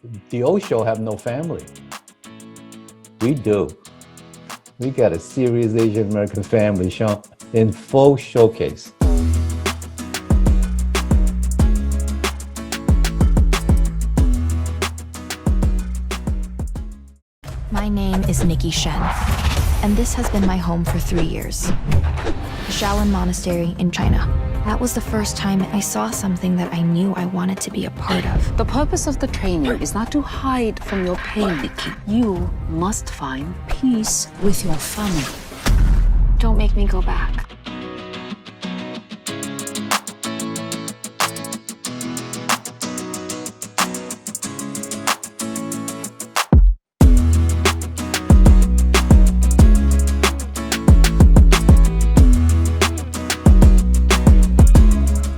the old show have no family. We do. We got a serious Asian American family shown in full showcase. My name is Nikki Shen, and this has been my home for 3 years. The Shaolin Monastery in China. That was the first time I saw something that I knew I wanted to be a part of. The purpose of the training is not to hide from your pain, Nikki. You must find peace with your family. Don't make me go back.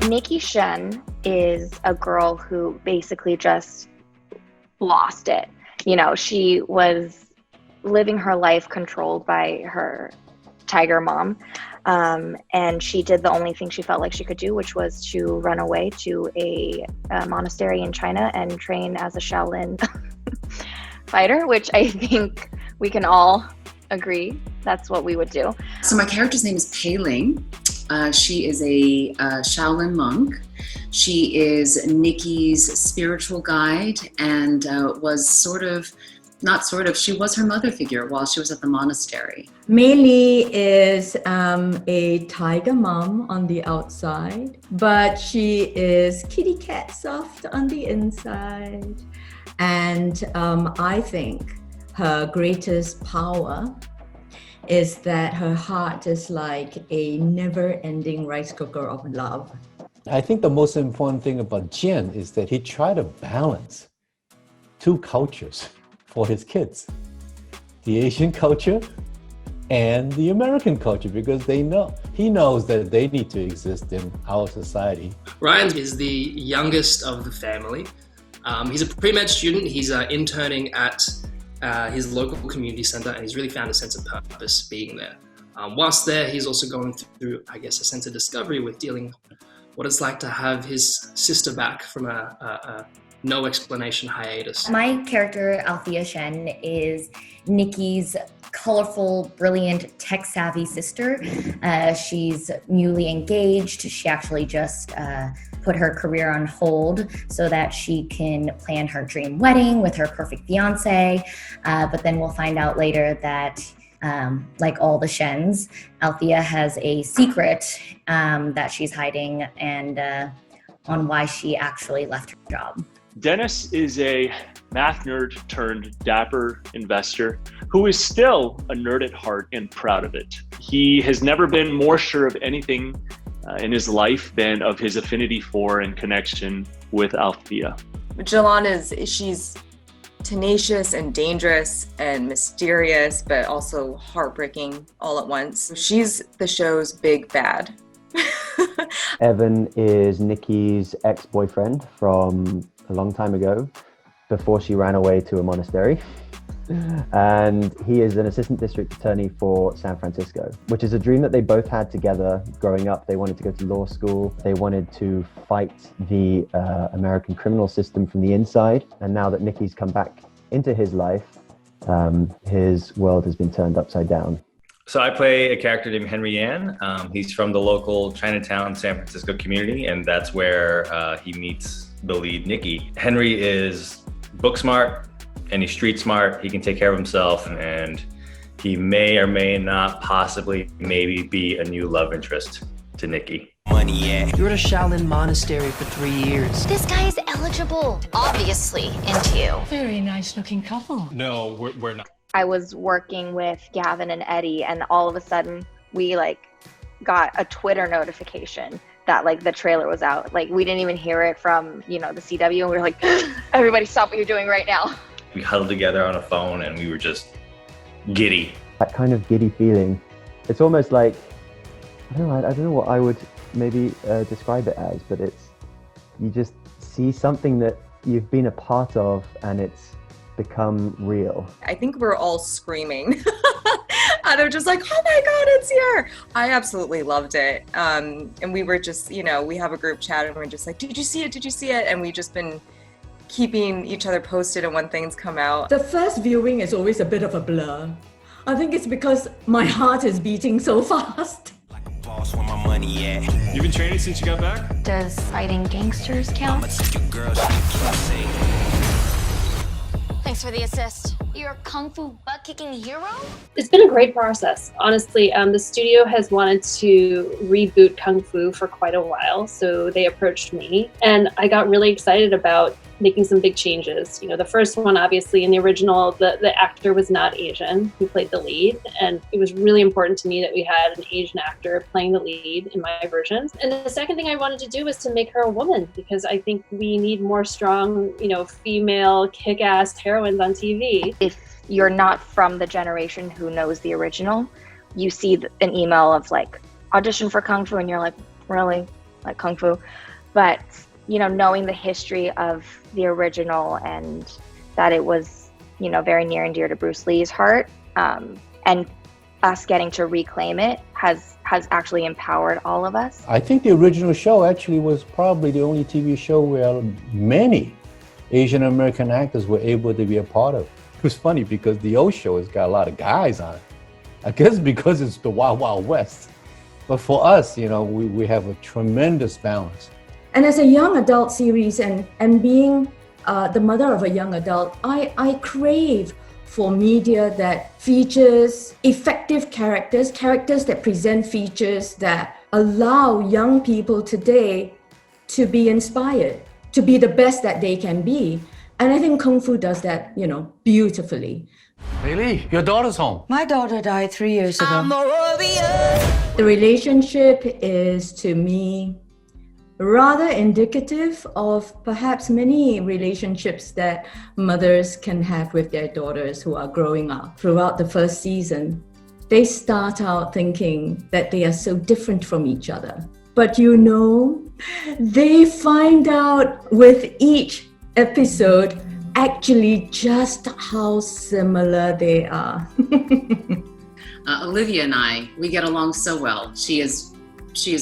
Nikki Shen is a girl who basically just lost it. You know, she was living her life controlled by her tiger mom. And she did the only thing she felt like she could do, which was to run away to a monastery in China and train as a Shaolin fighter, which I think we can all agree that's what we would do. So my character's name is Pei Ling. She is a Shaolin monk. She is Nikki's spiritual guide and she was her mother figure while she was at the monastery. Mei Li is a tiger mom on the outside, but she is kitty cat soft on the inside. And I think her greatest power is that her heart is like a never-ending rice cooker of love. I think the most important thing about Jian is that he tried to balance two cultures for his kids. The Asian culture and the American culture, because he knows that they need to exist in our society. Ryan is the youngest of the family. He's a pre-med student. He's interning at his local community center, and he's really found a sense of purpose being there. Whilst there, he's also going through, I guess, a sense of discovery with dealing what it's like to have his sister back from a no explanation hiatus. My character, Althea Shen, is Nikki's colorful, brilliant, tech-savvy sister. She's newly engaged. She actually just put her career on hold so that she can plan her dream wedding with her perfect fiance. But then we'll find out later that, like all the Shens, Althea has a secret that she's hiding and on why she actually left her job. Dennis is a math nerd turned dapper investor who is still a nerd at heart and proud of it. He has never been more sure of anything in his life than of his affinity for and connection with Althea. Jilan she's tenacious and dangerous and mysterious, but also heartbreaking all at once. She's the show's big bad. Evan is Nikki's ex-boyfriend from a long time ago, before she ran away to a monastery. And he is an assistant district attorney for San Francisco, which is a dream that they both had together growing up. They wanted to go to law school. They wanted to fight the American criminal system from the inside. And now that Nikki's come back into his life, his world has been turned upside down. So I play a character named Henry Yan. He's from the local Chinatown, San Francisco community, and that's where he meets the lead, Nikki. Henry is book smart and he's street smart. He can take care of himself, and he may or may not possibly maybe be a new love interest to Nikki. Money, yeah. You were at a Shaolin monastery for 3 years. This guy is eligible, obviously, into you. Very nice looking couple. No, we're not. I was working with Gavin and Eddie, and all of a sudden we got a Twitter notification that the trailer was out. We didn't even hear it from, the CW, and we were like, everybody stop what you're doing right now. We huddled together on a phone and we were just giddy. That kind of giddy feeling. It's almost like, I don't know what I would maybe describe it as, but it's, you just see something that you've been a part of and it's become real. I think we're all screaming. And I'm just like, oh my God, it's here. I absolutely loved it. And we were just, we have a group chat and we're just like, did you see it? Did you see it? And we've just been keeping each other posted on when things come out. The first viewing is always a bit of a blur. I think it's because my heart is beating so fast. You've been training since you got back? Does fighting gangsters count? Thanks for the assist. You're a kung fu butt-kicking hero? It's been a great process. Honestly, the studio has wanted to reboot Kung Fu for quite a while, so they approached me, and I got really excited about making some big changes. You know, the first one, obviously, in the original, the actor was not Asian who played the lead, and it was really important to me that we had an Asian actor playing the lead in my versions. And the second thing I wanted to do was to make her a woman, because I think we need more strong, female kick-ass heroines on TV. If you're not from the generation who knows the original, you see an email of like, audition for Kung Fu, and you're like, really? Like Kung Fu? But knowing the history of the original and that it was, very near and dear to Bruce Lee's heart, and us getting to reclaim it has actually empowered all of us. I think the original show actually was probably the only TV show where many Asian American actors were able to be a part of. It was funny because the old show has got a lot of guys on it. I guess because it's the Wild Wild West. But for us, we have a tremendous balance. And as a young adult series and being the mother of a young adult, I crave for media that features effective characters that present features that allow young people today to be inspired, to be the best that they can be. And I think Kung Fu does that, beautifully. Bailey, your daughter's home. My daughter died 3 years ago. The relationship is, to me, rather indicative of perhaps many relationships that mothers can have with their daughters who are growing up. Throughout the first season, they start out thinking that they are so different from each other. But they find out with each episode actually just how similar they are. Olivia and I, we get along so well. She is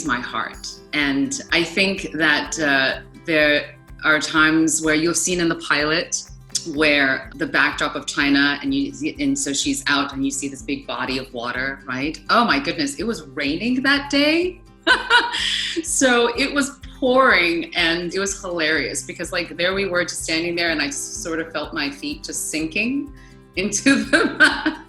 my heart. And I think that there are times where you've seen in the pilot where the backdrop of China and so she's out and you see this big body of water, right? Oh my goodness, it was raining that day. So it was pouring and it was hilarious because there we were just standing there and I just sort of felt my feet just sinking into the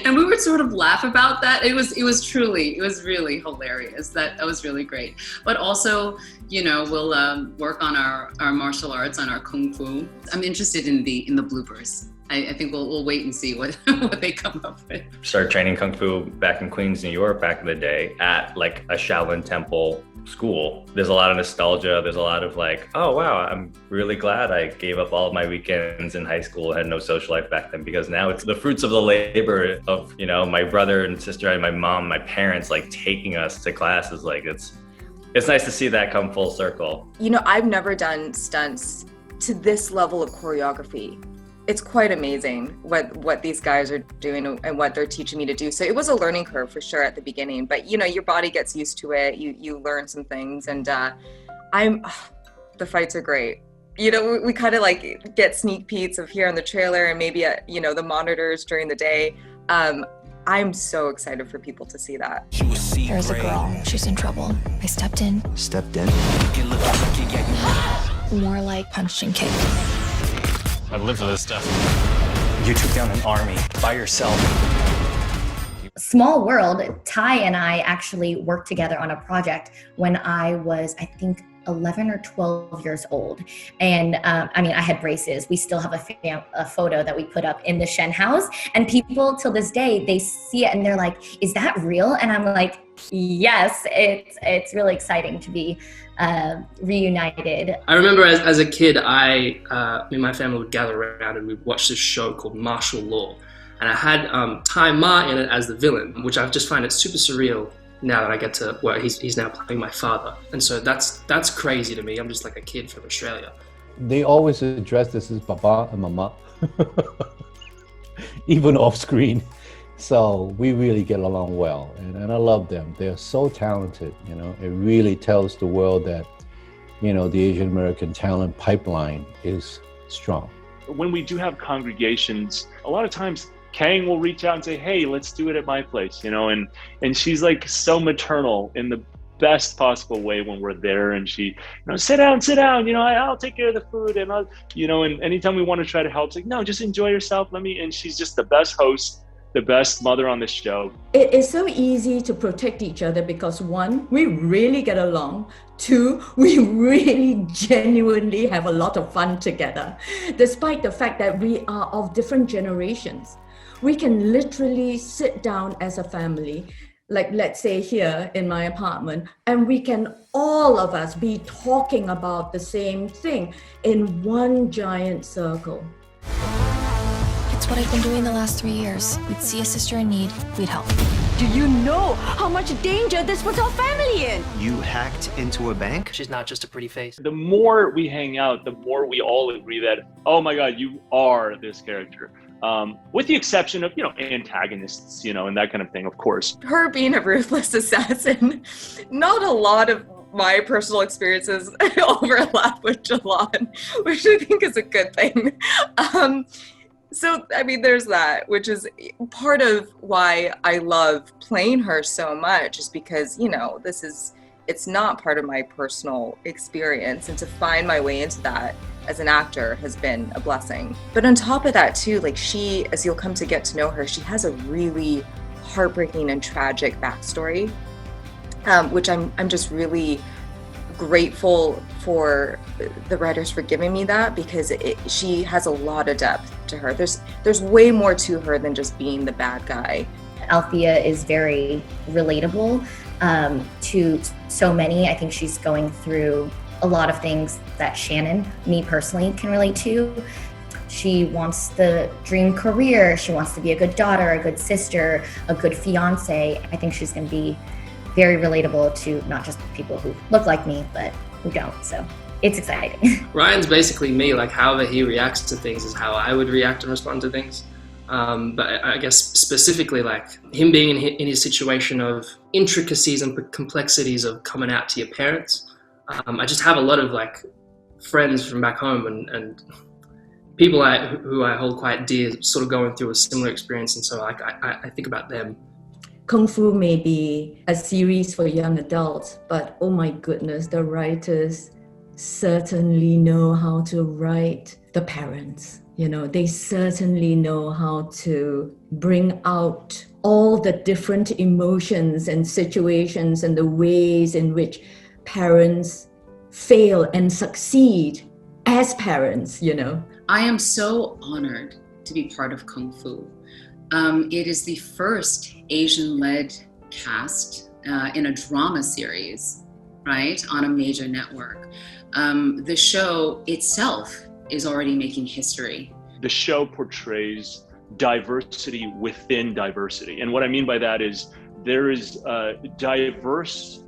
and we would sort of laugh about that. It was really hilarious. That was really great. But also, we'll work on our martial arts, on our Kung Fu. I'm interested in the bloopers. I think we'll wait and see what they come up with. Started training Kung Fu back in Queens, New York, back in the day at a Shaolin Temple school. There's a lot of nostalgia. There's a lot of oh wow, I'm really glad I gave up all of my weekends in high school and had no social life back then, because now it's the fruits of the labor of, my brother and sister and my mom, my parents taking us to classes. It's nice to see that come full circle. I've never done stunts to this level of choreography. It's quite amazing what these guys are doing and what they're teaching me to do. So it was a learning curve for sure at the beginning, but your body gets used to it. You learn some things, and the fights are great. We kind of get sneak peeks of here on the trailer and maybe at the monitors during the day. I'm so excited for people to see that. There's a girl. She's in trouble. I stepped in. Stepped in? More like punched and kicked. I've lived for this stuff. You took down an army by yourself. Small world, Ty and I actually worked together on a project when I was, I think, 11 or 12 years old. And I had braces. We still have a photo that we put up in the Stenhouse. And people till this day, they see it and they're like, is that real? And I'm like, yes, it's really exciting to be reunited. I remember as a kid, me and my family would gather around and we'd watch this show called Martial Law. And I had Tai Ma in it as the villain, which I just find it super surreal now that I get to where he's now playing my father. And so that's crazy to me. I'm just like a kid from Australia. They always address this as Baba and Mama, even off screen. So we really get along well, and I love them. They're so talented, It really tells the world that the Asian American talent pipeline is strong. When we do have congregations, a lot of times Kheng will reach out and say, hey, let's do it at my place, and she's like so maternal in the best possible way when we're there, and she, sit down, I'll take care of the food, and and anytime we want to try to help, it's like, no, just enjoy yourself, and she's just the best host, the best mother on the show. It is so easy to protect each other because one, we really get along. Two, we really genuinely have a lot of fun together. Despite the fact that we are of different generations, we can literally sit down as a family, like let's say here in my apartment, and we can all of us be talking about the same thing in one giant circle. It's what I've been doing the last 3 years. We'd see a sister in need, we'd help. Do you know how much danger this puts our family in? You hacked into a bank? She's not just a pretty face. The more we hang out, the more we all agree that, oh my God, you are this character. With the exception of, antagonists, and that kind of thing, of course. Her being a ruthless assassin, not a lot of my personal experiences overlap with Jalan, which I think is a good thing. So, there's that, which is part of why I love playing her so much, is because, it's not part of my personal experience, and to find my way into that as an actor has been a blessing. But on top of that too, she, as you'll come to get to know her, she has a really heartbreaking and tragic backstory, which I'm just really grateful for the writers for giving me that, because she has a lot of depth to her. There's way more to her than just being the bad guy. Althea is very relatable to so many. I think she's going through a lot of things that Shannon, me personally, can relate to. She wants the dream career. She wants to be a good daughter, a good sister, a good fiance. I think she's going to be very relatable to not just people who look like me, but who don't. So it's exciting. Ryan's basically me. However he reacts to things is how I would react and respond to things. But I guess specifically, him being in his situation of intricacies and complexities of coming out to your parents. I just have a lot of friends from back home and people who I hold quite dear, sort of going through a similar experience, and so I think about them. Kung Fu may be a series for young adults, but oh my goodness, the writers certainly know how to write the parents. They certainly know how to bring out all the different emotions and situations and the ways in which parents fail and succeed as parents, I am so honored to be part of Kung Fu. It is the first Asian-led cast in a drama series, right, on a major network. The show itself is already making history. The show portrays diversity within diversity. And what I mean by that is there is a diverse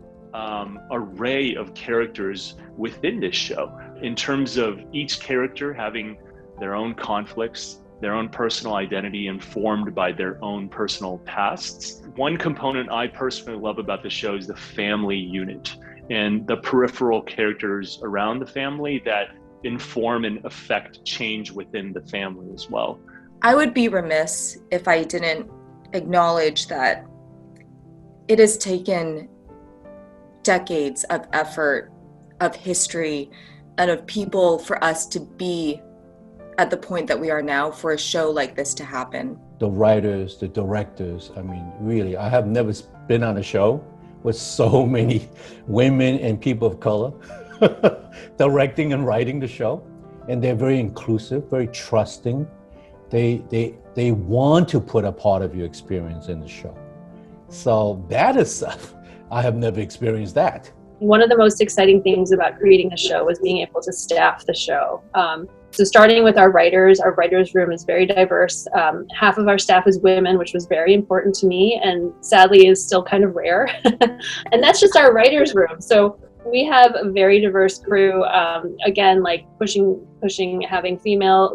array of characters within this show, in terms of each character having their own conflicts, their own personal identity informed by their own personal pasts. One component I personally love about the show is the family unit and the peripheral characters around the family that inform and affect change within the family as well. I would be remiss if I didn't acknowledge that it has taken decades of effort, of history, and of people for us to be at the point that we are now, for a show like this to happen. The writers, the directors, really, I have never been on a show with so many women and people of color directing and writing the show. And they're very inclusive, very trusting. They want to put a part of your experience in the show. So that is stuff. I have never experienced that. One of the most exciting things about creating a show was being able to staff the show. So starting with our writers room is very diverse. Half of our staff is women, which was very important to me, and sadly is still kind of rare. And that's just our writers room. So we have a very diverse crew. Again, pushing having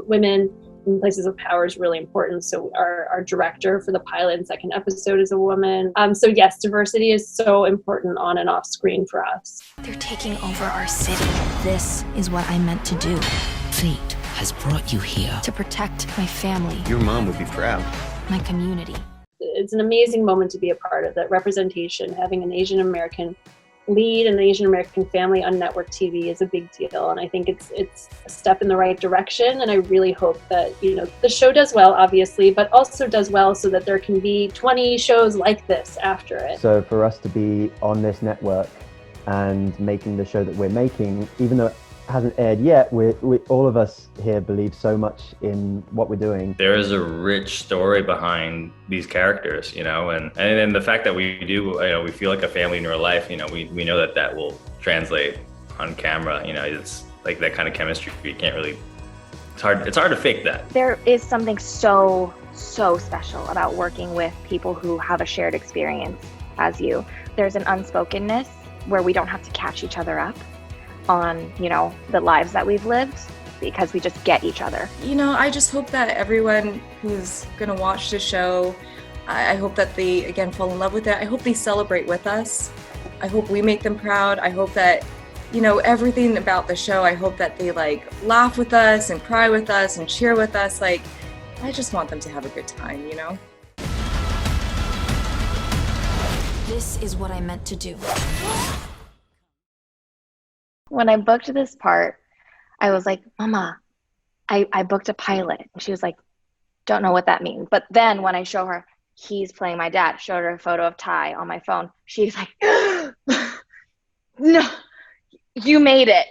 women in places of power is really important. So our director for the pilot and second episode is a woman. So yes, diversity is so important on and off screen for us. They're taking over our city. This is what I meant to do. Fate has brought you here. To protect my family. Your mom would be proud. My community. It's an amazing moment to be a part of, that representation. Having an Asian American lead and an Asian American family on network TV is a big deal, and I think it's a step in the right direction. And I really hope that the show does well, obviously, but also does well so that there can be 20 shows like this after it. So for us to be on this network and making the show that we're making, even though it hasn't aired yet, we all of us here believe so much in what we're doing. There is a rich story behind these characters, and then the fact that we do, we feel like a family in real life, we know that will translate on camera. It's like that kind of chemistry. You can't really, it's hard to fake that. There is something so special about working with people who have a shared experience as you. There's an unspokenness where we don't have to catch each other up on, the lives that we've lived, because we just get each other. I just hope that everyone who's gonna watch the show, I hope that they, again, fall in love with it. I hope they celebrate with us. I hope we make them proud. I hope that, everything about the show, I hope that they laugh with us and cry with us and cheer with us. I just want them to have a good time, This is what I meant to do. When I booked this part, I was like, Mama, I booked a pilot. And she was like, don't know what that means. But then when I show her, he's playing my dad, showed her a photo of Ty on my phone, she's like, no, you made it.